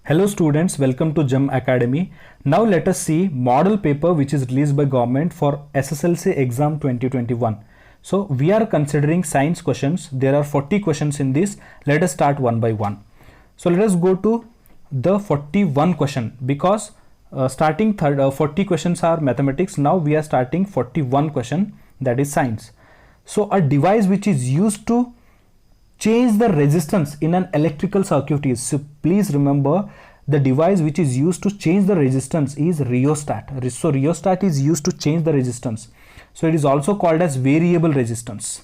Hello students, welcome to GEM Academy. Now let us see model paper which is released by government for SSLC exam 2021. So we are considering science questions. There are 40 questions in this. Let us start one by one. So let us go to the 41 question because starting 40 questions are mathematics. Now we are starting 41 question, that is science. So a device which is used to change the resistance in an electrical circuit is, so please remember, the device which is used to change the resistance is rheostat. So rheostat is used to change the resistance. So it is also called as variable resistance.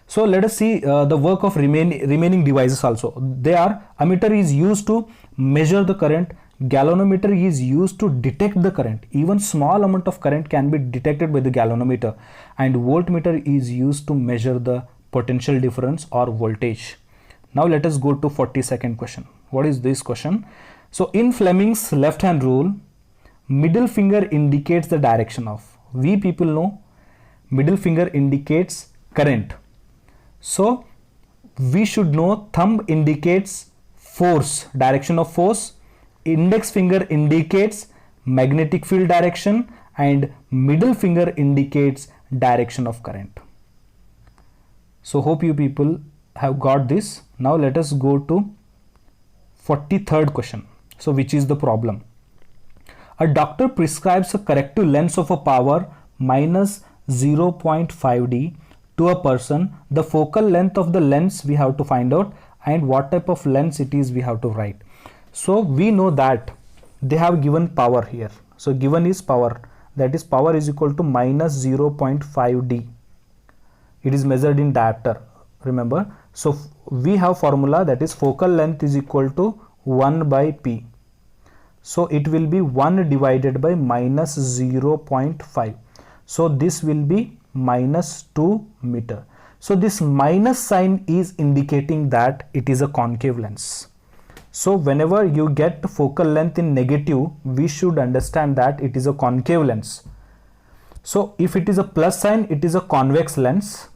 So let us see the work of remaining devices also. They are: ammeter is used to measure the current, galvanometer is used to detect the current, even small amount of current can be detected by the galvanometer, and voltmeter is used to measure the potential difference or voltage. Now let us go to 42nd question. What is this question? So in Fleming's left hand rule, middle finger indicates the direction of. We people know middle finger indicates current. So we should know thumb indicates force, direction of force, index finger indicates magnetic field direction, and middle finger indicates direction of current. So hope you people have got this. Now let us go to 43rd question. So which is the problem? A doctor prescribes a corrective lens of a power minus 0.5D to a person. The focal length of the lens we have to find out, and what type of lens it is we have to write. So we know that they have given power here. So given is power, that is power is equal to minus 0.5D. It is measured in diopter, remember. So we have formula, that is focal length is equal to 1 by P. So it will be 1 divided by minus 0.5. So this will be minus 2 meter. So this minus sign is indicating that it is a concave lens. So whenever you get focal length in negative, we should understand that it is a concave lens. So if it is a plus sign, it is a convex lens.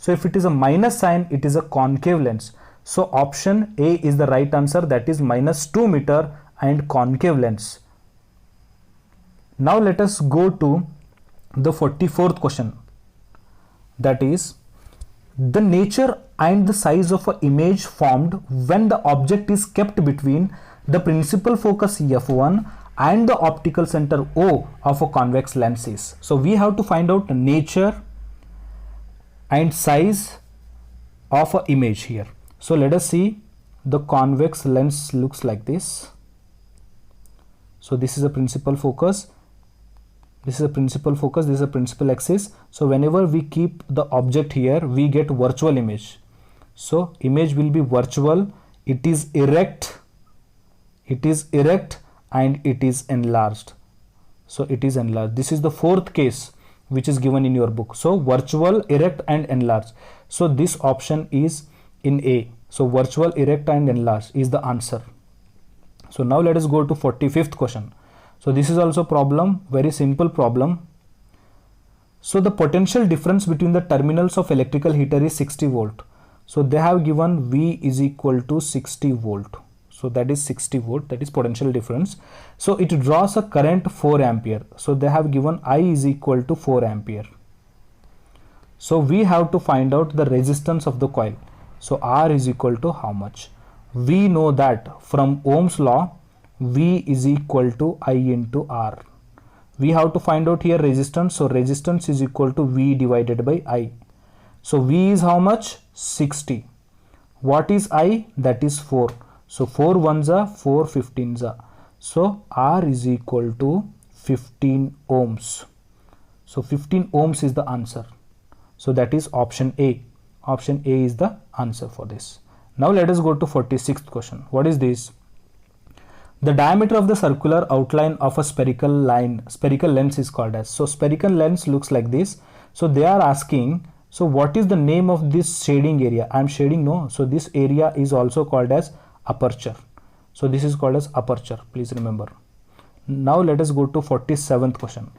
So if it is a minus sign, it is a concave lens. So option A is the right answer, that is minus 2 meter and concave lens. Now let us go to the 44th question. That is the nature and the size of an image formed when the object is kept between the principal focus F1 and the optical center O of a convex lens is. So we have to find out the nature and size of an image here. So let us see, the convex lens looks like this. So this is a principal focus, this is a principal focus, this is a principal axis. So whenever we keep the object here, we get virtual image. So image will be virtual, it is erect, and it is enlarged. So it is enlarged. This is the fourth case which is given in your book. So virtual, erect and enlarged. So this option is in A. So virtual, erect and enlarged is the answer. So now let us go to 45th question. So this is also problem, very simple problem. So the potential difference between the terminals of electrical heater is 60 volt. So they have given V is equal to 60 volt. So that is 60 volt, that is potential difference. So it draws a current 4 ampere. So they have given I is equal to 4 ampere. So we have to find out the resistance of the coil. So R is equal to how much? We know that from Ohm's law, V is equal to I into R. We have to find out here resistance. So resistance is equal to V divided by I. So V is how much? 60. What is I? That is 4. So 4 ones are 4 15s are. So R is equal to 15 ohms. So 15 ohms is the answer. So that is option A. Option A is the answer for this. Now let us go to 46th question. What is this? The diameter of the circular outline of a spherical lens is called as. So spherical lens looks like this. So they are asking, so what is the name of this shading area? I am shading, no. So this area is also called as aperture. So this is called as aperture, please remember. Now let us go to 47th question.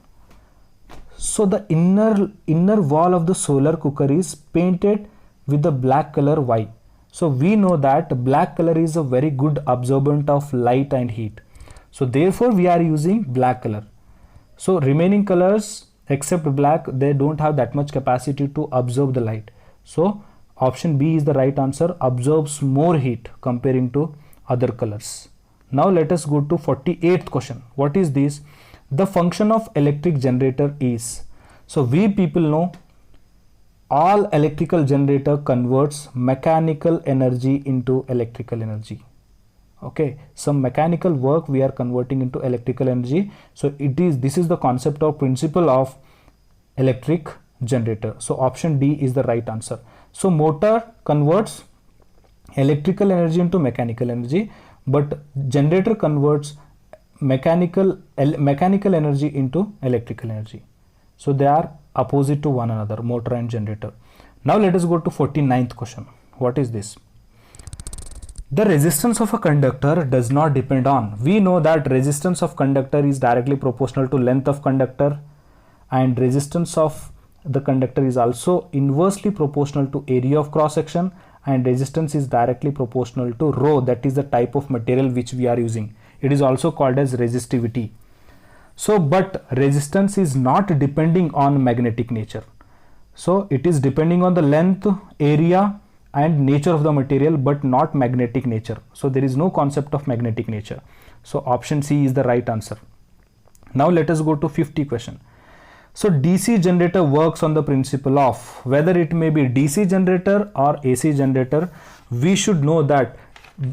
So the inner wall of the solar cooker is painted with the black color. Why? So we know that black color is a very good absorbent of light and heat. So therefore we are using black color. So remaining colors except black, they don't have that much capacity to absorb the light. So option B is the right answer, absorbs more heat comparing to other colors. Now let us go to 48th question. What is this? The function of electric generator is. So we people know all electrical generator converts mechanical energy into electrical energy. Okay, some mechanical work we are converting into electrical energy. So this is the concept or principle of electric generator. So option D is the right answer. So motor converts electrical energy into mechanical energy, but generator converts mechanical energy into electrical energy. So they are opposite to one another, motor and generator. Now let us go to 49th question. What is this? The resistance of a conductor does not depend on. We know that resistance of conductor is directly proportional to length of conductor, and resistance of the conductor is also inversely proportional to area of cross section, and resistance is directly proportional to rho, that is the type of material which we are using. It is also called as resistivity. So but resistance is not depending on magnetic nature. So it is depending on the length, area and nature of the material, but not magnetic nature. So there is no concept of magnetic nature. So option C is the right answer. Now let us go to 50 question. So DC generator works on the principle of, whether it may be DC generator or AC generator, we should know that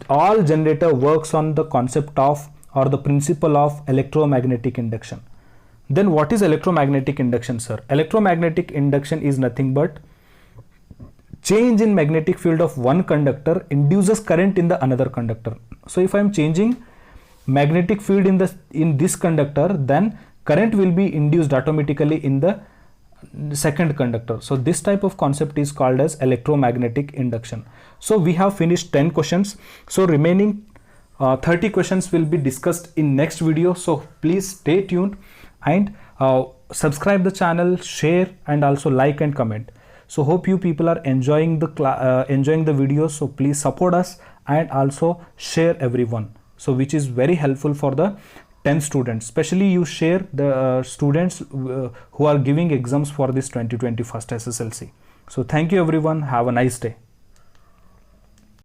all generator works on the concept of or the principle of electromagnetic induction. Then what is electromagnetic induction, sir? Electromagnetic induction is nothing but change in magnetic field of one conductor induces current in the another conductor. So if I am changing magnetic field in this conductor, then current will be induced automatically in the second conductor. So this type of concept is called as electromagnetic induction. So we have finished 10 questions. So remaining 30 questions will be discussed in next video. So please stay tuned and subscribe the channel, share and also like and comment. So hope you people are enjoying the videos. So please support us and also share everyone. So which is very helpful for the 10 students. Especially you share the students who are giving exams for this 2021 SSLC. So thank you everyone. Have a nice day.